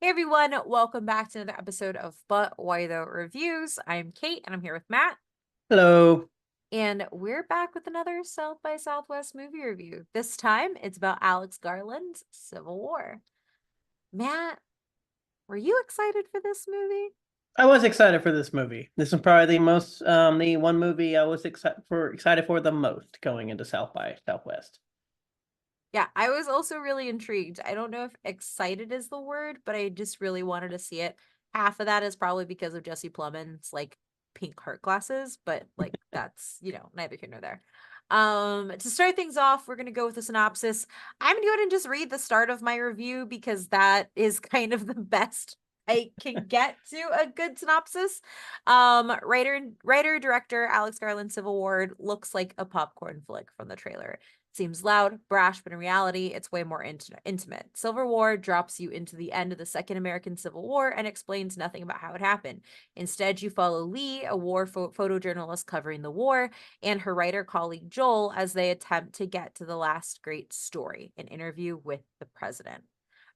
Hey everyone, welcome back to another episode of But Why Though Reviews. I'm Kate and I'm here with Matt, Hello. and we're back with another South by Southwest movie review. This time it's about Alex Garland's Civil War. Matt, were you excited for this movie? I was excited for this movie. This is probably the one movie I was excited for the most going into South by Southwest. Yeah, I was also really intrigued. I don't know if excited is the word, but I just really wanted to see it. Half of that is probably because of Jesse Plemons' like pink heart glasses, but like that's, neither here nor there. To start things off, we're gonna go with a synopsis. I'm gonna go ahead and just read the start of my review because that is kind of the best I can get to a good synopsis. Writer director Alex Garland Civil War looks like a popcorn flick from the trailer. Seems loud, brash, but in reality, it's way more intimate. Civil War drops you into the end of the Second American Civil War and explains nothing about how it happened. Instead, you follow Lee, a war photojournalist covering the war, and her writer colleague Joel as they attempt to get to the last great story, an interview with the president.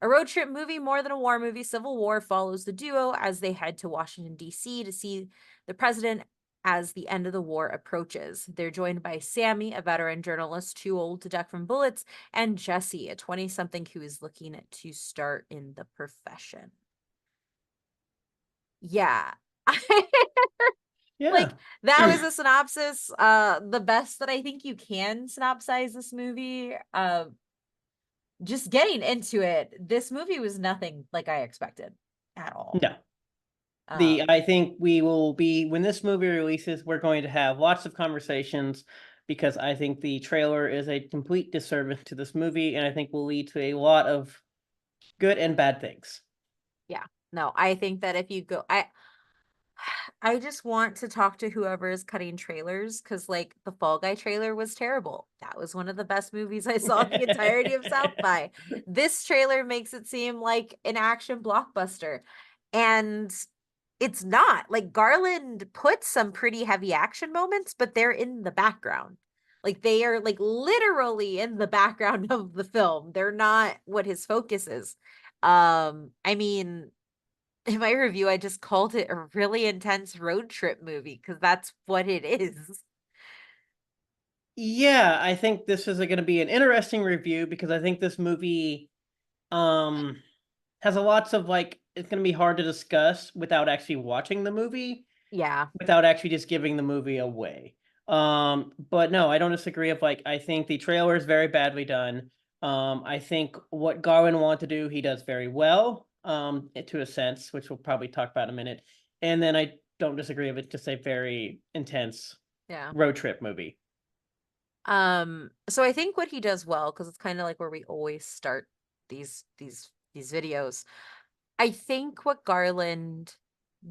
A road trip movie more than a war movie, Civil War follows the duo as they head to Washington, D.C. to see the president as the end of the war approaches. They're joined by Sammy, a veteran journalist too old to duck from bullets, and Jesse, a 20 something who is looking to start in the profession. Yeah. Like Yeah. that was a synopsis. The best that I think you can synopsize this movie. Just getting into it, this movie was nothing like I expected at all. No. The Um, I think we will be when this movie releases, we're going to have lots of conversations because I think the trailer is a complete disservice to this movie and I think will lead to a lot of good and bad things. yeah. No, I think that if you go I just want to talk to whoever is cutting trailers because, like, the Fall Guy trailer was terrible. That was one of the best movies I saw in the entirety of South by. This trailer makes it seem like an action blockbuster, and it's not. Like, Garland puts some pretty heavy action moments, but they're in the background. Like, they are, like, literally in the background of the film. They're not what his focus is. I mean, in my review, I just called it a really intense road trip movie because that's what it is. Yeah, I think this is going to be an interesting review because I think this movie um has a lots of like it's going to be hard to discuss without actually watching the movie, Yeah. without actually just giving the movie away. But no, I don't disagree. Of like, I think the trailer is very badly done. I think what Garland wanted to do, he does very well. To a sense, which we'll probably talk about in a minute. And then I don't disagree with just a very intense Yeah. road trip movie. So I think what he does well, because it's kind of like where we always start these videos. I think what Garland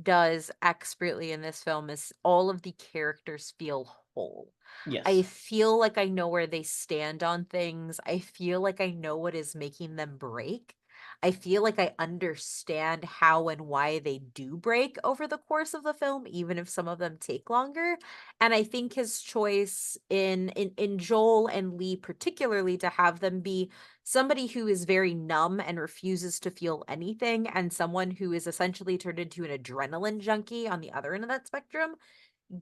does expertly in this film is all of the characters feel whole. I Yes. feel like I know where they stand on things. I feel like I know what is making them break. I feel like I understand how and why they do break over the course of the film, even if some of them take longer. And I think his choice in Joel and Lee particularly to have them be somebody who is very numb and refuses to feel anything and someone who is essentially turned into an adrenaline junkie on the other end of that spectrum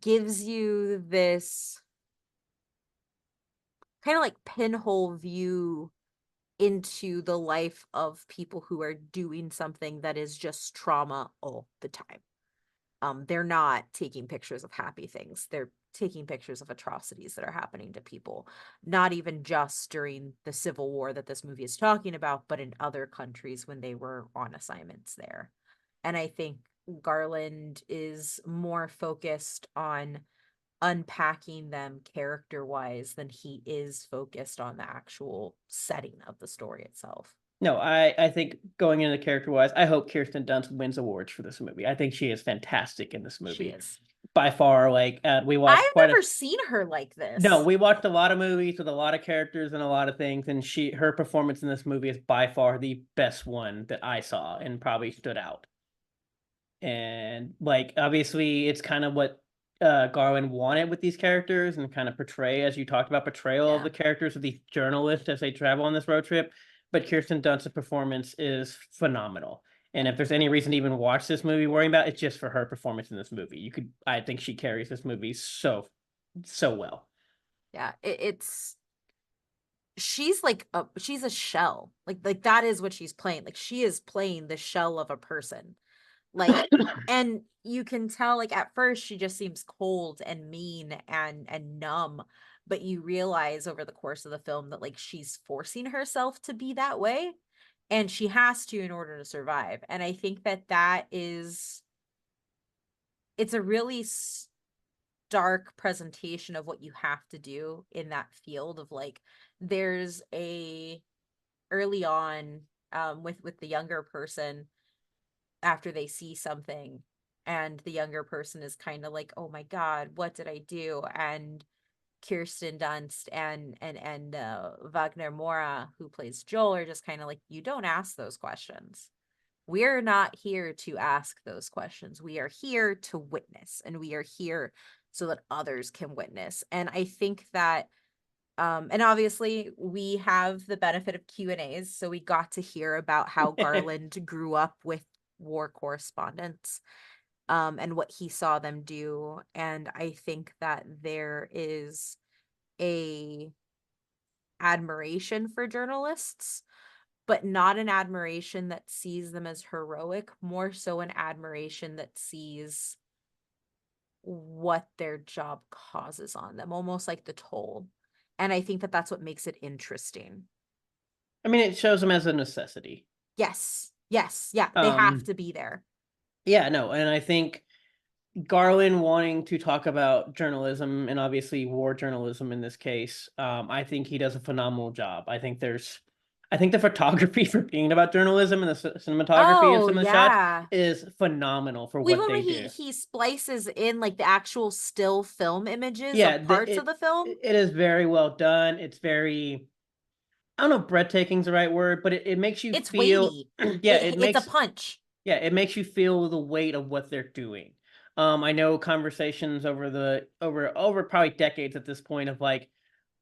gives you this kind of like pinhole view into the life of people who are doing something that is just trauma all the time. They're not taking pictures of happy things. They're taking pictures of atrocities that are happening to people, not even just during the Civil War that this movie is talking about, but in other countries when they were on assignments there. And I think Garland is more focused on unpacking them character wise than he is focused on the actual setting of the story itself. No, I think going into character wise, I hope Kirsten Dunst wins awards for this movie. I think she is fantastic in this She movie. is. By far, like we watched I've quite a never seen her like no, this. we watched a lot of movies with a lot of characters and a lot of things, and her performance in this movie is by far the best one that I saw and probably stood out. And like obviously it's kind of what Garland wanted with these characters and kind of portray, as you talked about, portrayal of Yeah. the characters of these journalists as they travel on this road trip. But Kirsten Dunst's performance is phenomenal. And if there's any reason to even watch this movie worrying about it, it's just for her performance in this movie. I think she carries this movie so well. Yeah, it's she's like she's a shell. Like that is what she's playing. Like she is playing the shell of a person. Like, and you can tell, like, at first she just seems cold and mean and numb, but you realize over the course of the film that, like, she's forcing herself to be that way, and she has to in order to survive. And I think that that is it's a really stark presentation of what you have to do in that field of, like, there's a early on, with the younger person, after they see something, and the younger person is kind of like, oh my god, what did I do? And Kirsten Dunst and Wagner Mora, who plays Joel, are just kind of like, you don't ask those questions. We're not here to ask those questions. We are here to witness, and we are here so that others can witness. And I think that and obviously we have the benefit of Q&As, so we got to hear about how Garland grew up with war correspondents, and what he saw them do. And I think that there is a admiration for journalists, but not an admiration that sees them as heroic, more so an admiration that sees what their job causes on them, almost like the toll. And I think that that's what makes it interesting. I mean, it shows them as a necessity. Yes. Yes. Yeah. They have Um, to be there. yeah, no, and I think Garland wanting to talk about journalism and obviously war journalism in this case, I think he does a phenomenal job. I think the photography for being about journalism and the cinematography of Oh, some of the shots yeah. is phenomenal for Well, what even they when do. he splices in like the actual still film images Yeah, of parts of the film, it is very well done. It's very, I don't know if breathtaking is the right word, but it makes you it's feel, weighty. yeah, It's a punch. yeah, it makes you feel the weight of what they're doing. I know conversations over probably decades at this point of like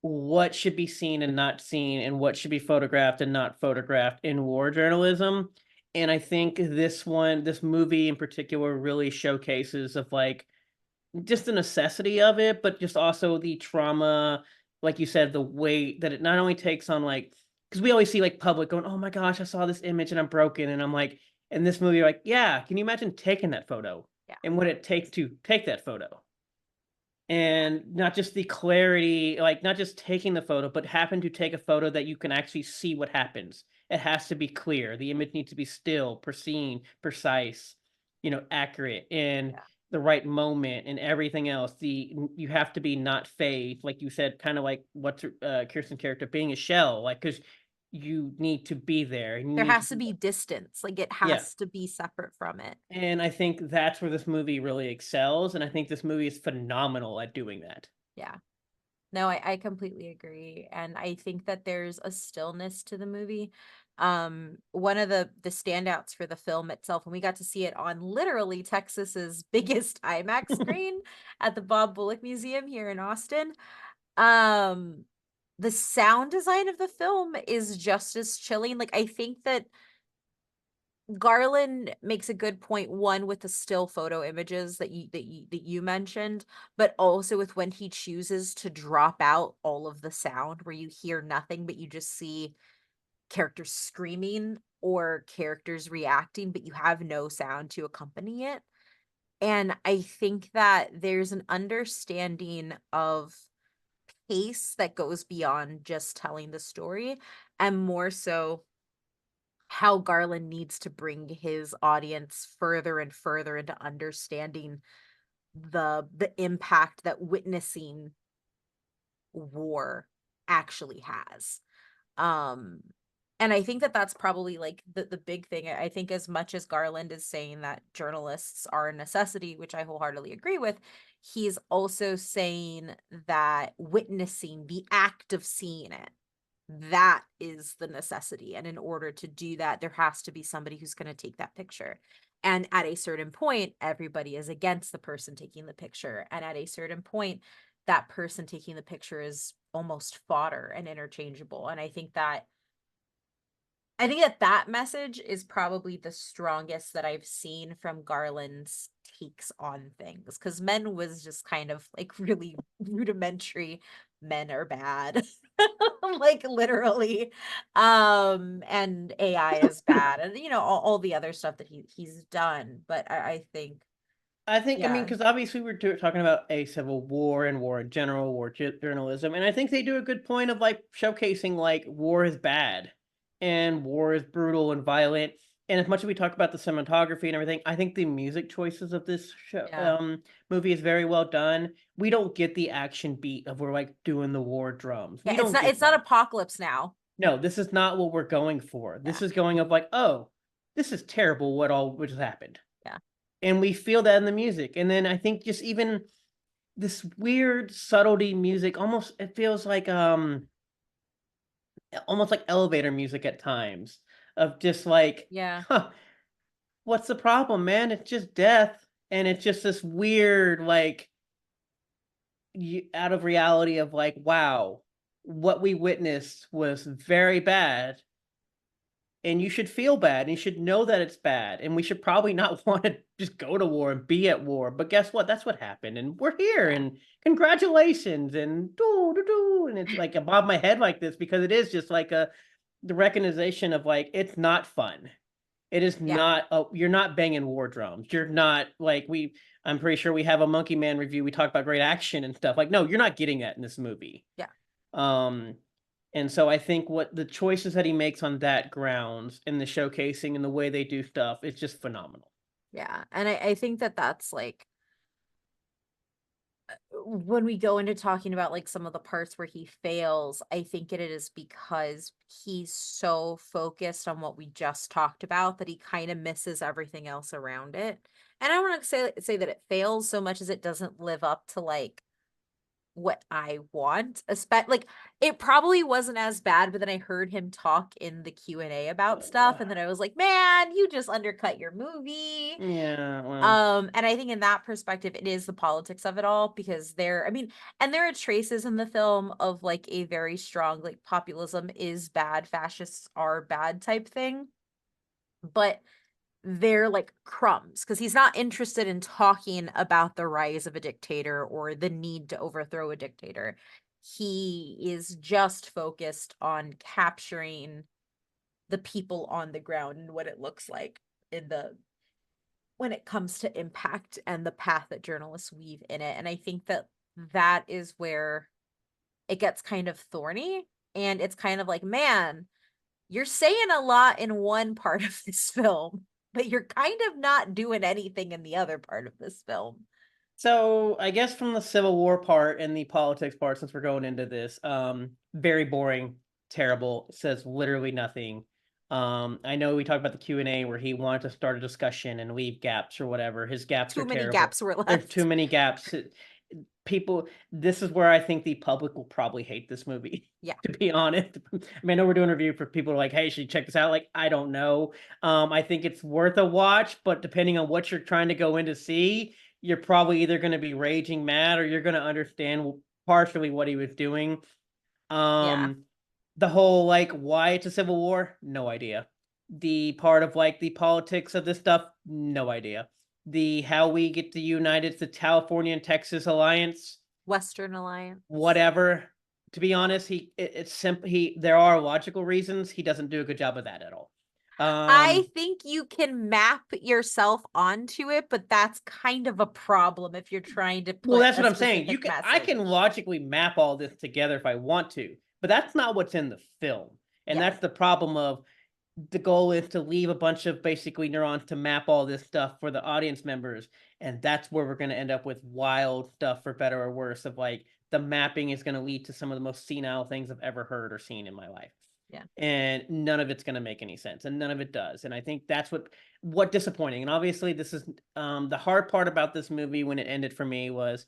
what should be seen and not seen and what should be photographed and not photographed in war journalism. And I think this movie in particular really showcases of like just the necessity of it, but just also the trauma, like you said, the weight that it not only takes on like, because we always see like public going, oh my gosh, I saw this image and I'm broken. And I'm like, in this movie, you're like, yeah, can you imagine taking that photo Yeah. and what it takes to take that photo? And not just the clarity, like not just taking the photo, but happen to take a photo that you can actually see what happens. It has to be clear. The image needs to be still, pristine, precise, accurate in Yeah. the right moment and everything else. You have to be not fake, like you said, kind of like what's Kirsten's character being a shell, like because you need to be there and you There need has to to be distance. Like it yeah. has to be separate from it. And I think that's where this movie really excels, and I think this movie is phenomenal at doing that. Yeah. No, I completely agree. And I think that there's a stillness to the movie. One of the standouts for the film itself, and we got to see it on literally Texas's biggest IMAX screen at the Bob Bullock Museum here in Austin. Um, the sound design of the film is just as chilling. Like I think that Garland makes a good point, one with the still photo images that you mentioned, but also with when he chooses to drop out all of the sound where you hear nothing but you just see characters screaming or characters reacting, but you have no sound to accompany it. And I think that there's an understanding of pace that goes beyond just telling the story, and more so how Garland needs to bring his audience further and further into understanding the impact that witnessing war actually has. Um and I think that that's probably like the big thing. I think as much as Garland is saying that journalists are a necessity, which I wholeheartedly agree with, he's also saying that witnessing the act of seeing it, that is the necessity. And in order to do that, there has to be somebody who's going to take that picture. And at a certain point, everybody is against the person taking the picture. And at a certain point, that person taking the picture is almost fodder and interchangeable. And I think that I think that that message is probably the strongest that I've seen from Garland's takes on things, because Men was just kind of like really rudimentary. Men are bad, like literally, and AI is bad, and all the other stuff that he's done. But I think, I think, I mean, yeah, because obviously we're talking about a civil war and war in general, war journalism, and I think they do a good point of like showcasing like war is bad and war is brutal and violent. And as much as we talk about the cinematography and everything, I think the music choices of this show, yeah, movie is very well done. We don't get the action beat of we're like doing the war drums. yeah. We It's don't not get it's not that. Apocalypse Now. No, this is not what we're going for. Yeah, This is going of like, oh, this is terrible. What just happened? yeah, And we feel that in the music. And then I think just even this weird subtlety music, almost it feels like almost like elevator music at times of just like, yeah, huh, what's the problem, man? It's just death. And it's just this weird, like out of reality of like, wow, what we witnessed was very bad. And you should feel bad, and you should know that it's bad, and we should probably not wanna just go to war and be at war, but guess what? That's what happened, and we're here, yeah, and congratulations, and do do do, and it's like I bob my head like this because it is just like the recognition of like, it's not fun. It is yeah, not you're not banging war drums. You're not like I'm pretty sure we have a Monkey Man review, we talk about great action and stuff, like, no, you're not getting that in this movie. yeah. Um, and so I think what the choices that he makes on that grounds and the showcasing and the way they do stuff is just phenomenal. Yeah, and I think that that's like, when we go into talking about like some of the parts where he fails, I think it is because he's so focused on what we just talked about that he kind of misses everything else around it. And I don't want to say that it fails so much as it doesn't live up to like what I want. Like, it probably wasn't as bad, but then I heard him talk in the Q&A about stuff, and then I was like, "Man, you just undercut your movie." Yeah, well, And I think in that perspective, it is the politics of it all, because I mean, and there are traces in the film of like a very strong, like, populism is bad, fascists are bad type thing, but they're like crumbs, because he's not interested in talking about the rise of a dictator or the need to overthrow a dictator. He is just focused on capturing the people on the ground and what it looks like in the when it comes to impact and the path that journalists weave in it. And I think that that is where it gets kind of thorny. And it's kind of like, man, you're saying a lot in one part of this film, but you're kind of not doing anything in the other part of this film. so I guess from the Civil War part and the politics part, since we're going into this, very boring, terrible, says literally nothing. I know we talked about the Q&A where he wanted to start a discussion and leave gaps or whatever. His gaps are Too many terrible. gaps were There's too left. many gaps. People, this is where I think the public will probably hate this movie. Yeah. To be honest, I mean, I know we're doing a review for people who are like, "Hey, should you check this out?" Like, I don't know. I think it's worth a watch, but depending on what you're trying to go in to see, you're probably either going to be raging mad or you're going to understand partially what he was doing. Yeah. Um, the whole like why it's a civil war, no idea. The part of like the politics of this stuff, no idea. The how we get to unite, it's the California and Texas alliance, Western Alliance. whatever. To be honest, it's simple. There are logical reasons. He doesn't do a good job of that at all. I think you can map yourself onto it, but that's kind of a problem if you're trying to Well, put that's a what I'm saying. specific I can message. logically map all this together if I want to, but that's not what's in the film. And Yeah. that's the problem of the goal is to leave a bunch of basically neurons to map all this stuff for the audience members. And that's where we're going to end up with wild stuff for better or worse of like the mapping is going to lead to some of the most senile things I've ever heard or seen in my life. Yeah. And none of it's going to make any sense and none of it does. And I think that's what disappointing. And obviously this is the hard part about this movie when it ended for me was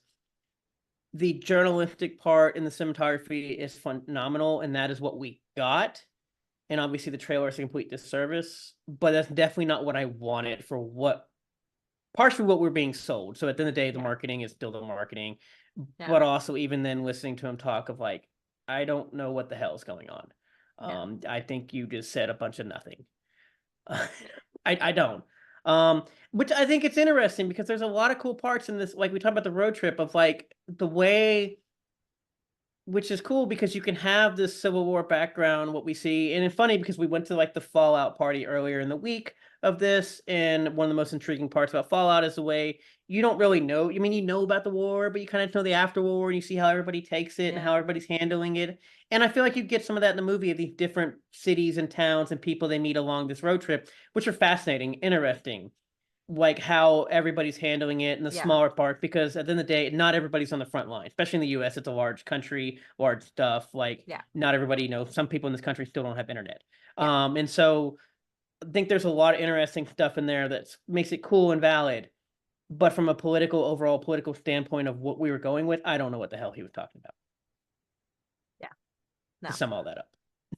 the journalistic part and the cinematography is phenomenal and that is what we got, and obviously the trailer is a complete disservice, but that's definitely not what I wanted for what partially what we're being sold. So at the end of the day, the Yeah. marketing is still the marketing, Yeah. but also even then listening to him talk of like, I don't know what the hell is going on. Yeah. I think you just said a bunch of nothing. I don't. Um, which I think it's interesting because there's a lot of cool parts in this. Like we talked about the road trip of like the way, which is cool because you can have this Civil War background, what we see, and it's funny because we went to like the Fallout party earlier in the week of this, and one of the most intriguing parts about Fallout is the way you don't really know. I mean, you know about the war, but you kind of know the after war, and you see how everybody takes it and how Yeah. everybody's handling it. And I feel like you get some of that in the movie of these different cities and towns and people they meet along this road trip, which are fascinating, interesting, like how everybody's handling it in the Yeah. smaller parts, because at the end of the day, not everybody's on the front line, especially in the US. It's a large country, large stuff. Like Yeah. not everybody, some people in this country still don't have internet. Yeah. And so I think there's a lot of interesting stuff in there that makes it cool and valid. But from a overall political standpoint of what we were going with, I don't know what the hell he was talking about, Yeah. to No. sum all that up.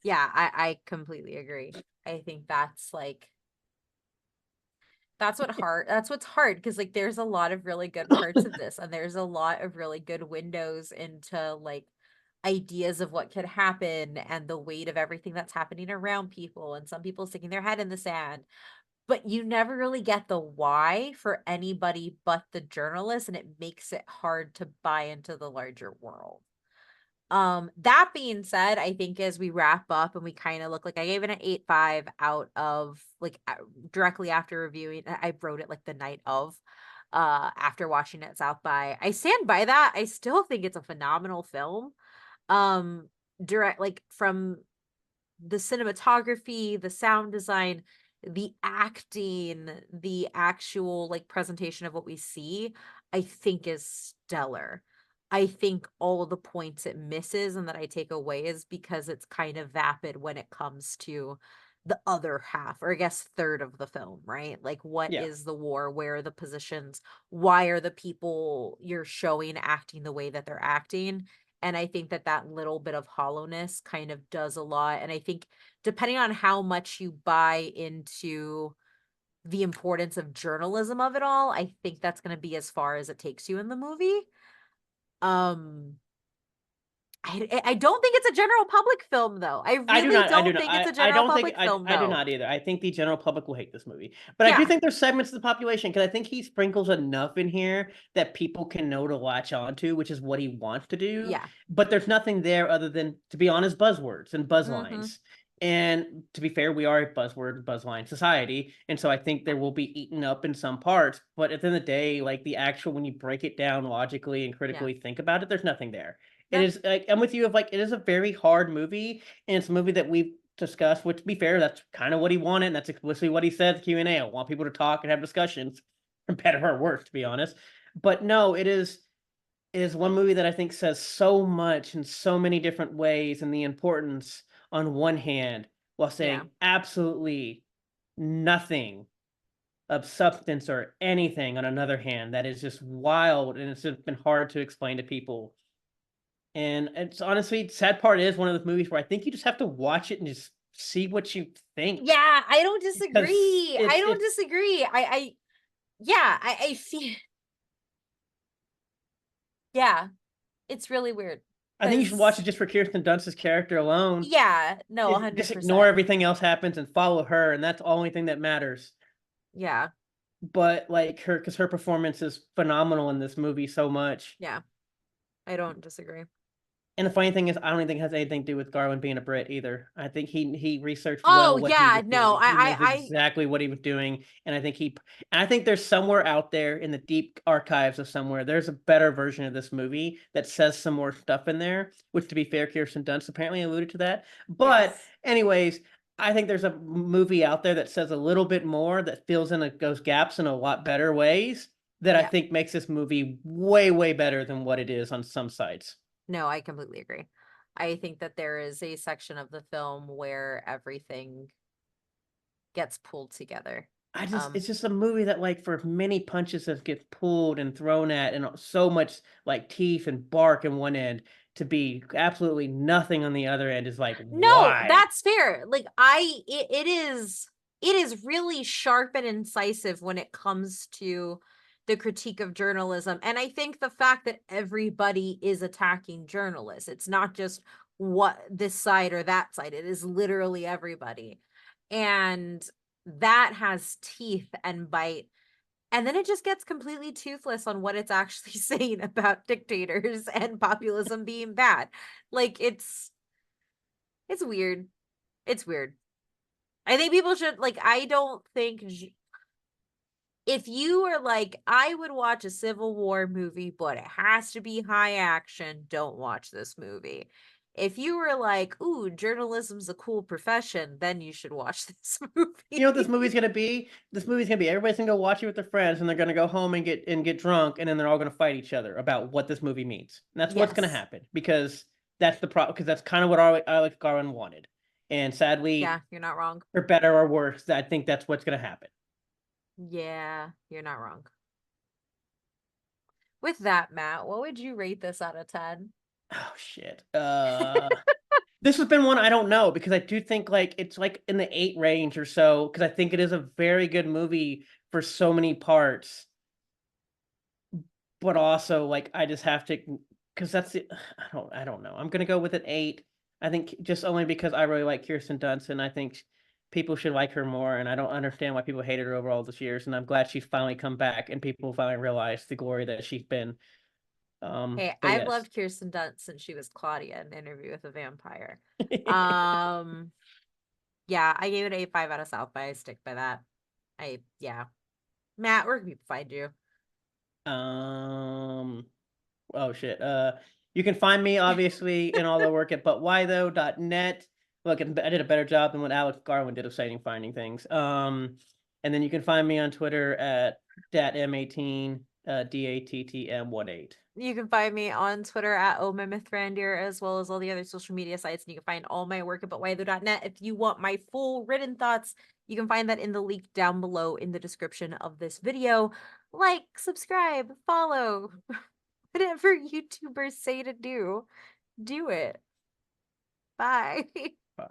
Yeah, I completely agree. I think that's like that's what's hard because like there's a lot of really good parts of this and there's a lot of really good windows into like ideas of what could happen and the weight of everything that's happening around people and some people sticking their head in the sand. But you never really get the why for anybody but the journalist, and it makes it hard to buy into the larger world. That being said, I think as we wrap up and we kind of look like I gave it an 8.5 out of like directly after reviewing, I wrote it like the night of after watching it at South by. I stand by that. I still think it's a phenomenal film. Um direct like from the cinematography, the sound design, the acting, the actual like presentation of what we see, I think is stellar. I think all the points it misses and that I take away is because it's kind of vapid when it comes to the other half, or I guess third of the film, right? Like, what Yeah. is the war? Where are the positions? Why are the people you're showing acting the way that they're acting? And I think that that little bit of hollowness kind of does a lot. And I think depending on how much you buy into the importance of journalism of it all, I think that's going to be as far as it takes you in the movie. Um, I don't think it's a general public film though. I I do really not. I do don't not. think it's a I general don't think public film I do though. not either. I think the general public will hate this movie, but I do Yeah. think there's segments of the population because I think he sprinkles enough in here that people can know to latch onto, which is what he wants to do. Yeah. But there's nothing there other than, to be honest, buzzwords and buzz Mhm. lines. And to be fair, we are a buzzword buzzline society, and so I think there will be eaten up in some parts. But at the end of the day, like the actual, when you break it down logically and Yeah. critically think about it, there's nothing there. It No. is. I'm with you. Of like, it is a very hard movie, and it's a movie that we've discussed. Which, to be fair, that's kind of what he wanted. And that's explicitly what he said at Q&A. I want people to talk and have discussions, for better or worse, to be honest. But no, it is. It is one movie that I think says so much in so many different ways, and the importance on one hand, while Yeah. saying absolutely nothing of substance or anything on another hand. That is just wild, and it's just been hard to explain to people. And it's honestly, sad part is one of those movies where I think you just have to watch it and just see what you think, Yeah, I don't because disagree. I don't disagree. I yeah, I see. Yeah, it's really weird I think you should watch because it just for Kirsten Dunst's character alone. yeah, no, Just ignore 100%. everything else happens and follow her, and that's the only thing that matters. Yeah, But like her, because her performance is phenomenal in this movie so much. yeah, I don't disagree. And the funny thing is, I don't think it has anything to do with Garland being a Brit either. I think he researched well Oh, what he yeah, was no, doing. He knows exactly what he was doing, and I think there's somewhere out there in the deep archives of somewhere, there's a better version of this movie that says some more stuff in there. Which, to be fair, Kirsten Dunst apparently alluded to that. But yes, anyways, I think there's a movie out there that says a little bit more, that fills in those gaps in a lot better ways, that I yeah, think makes this movie way better than what it is on some sites. no, I completely agree. I think that there is a section of the film where everything gets pulled together. It's just a movie that, like, for many punches that get pulled and thrown at, and so much like teeth and bark in one end, to be absolutely nothing on the other end, is like, No, why? that's fair. Like it is really sharp and incisive when it comes to the critique of journalism. And I think the fact that everybody is attacking journalists, it's not just what this side or that side. It is literally everybody. And that has teeth and bite. And then it just gets completely toothless on what it's actually saying about dictators and populism being bad. Like it's weird. It's weird. I think people should like I don't think if you were like, I would watch a Civil War movie, but it has to be high action, don't watch this movie. If you were like, ooh, journalism's a cool profession, then you should watch this You know what this movie. movie's gonna be? This movie's gonna be everybody's gonna go watch it with their friends, and they're gonna go home and get drunk, and then they're all gonna fight each other about what this movie means. And that's what's gonna Yes. happen because that's the problem. Because that's kind of what Alex Garland wanted, and Yeah, sadly, you're not wrong. for better or worse, I think that's what's gonna happen. Yeah, you're not wrong. With that, Matt, what would you rate this out of 10? Oh shit. This has been one I don't know because I do think like it's like in the 8 range or so because I think it is a very good movie for so many parts. But also, like, I just have to because that's the I don't know. I'm gonna go with an 8. I think just only because I really like Kirsten Dunst, and I think people should like her more, and I don't understand why people hated her over all these years, and I'm glad she's finally come back and people finally realize the glory that she's been. Hey, But I've yes. loved Kirsten Dunst since she was Claudia in Interview with a Vampire. Um, yeah, I gave it a 5 out of South by. I stick by that. Yeah. Matt, where can people find you? Um, oh shit. You can find me obviously in all the work at butwhythough.net. Look, I did a better job than what Alex Garland did of citing finding things. And then you can find me on Twitter at datm18, DATTM18. You can find me on Twitter at ohmymythrandir, as well as all the other social media sites. And you can find all my work at butwhythough.net. If you want my full written thoughts, you can find that in the link down below in the description of this video. Like, subscribe, follow, whatever YouTubers say to do, do it. Bye. Bye.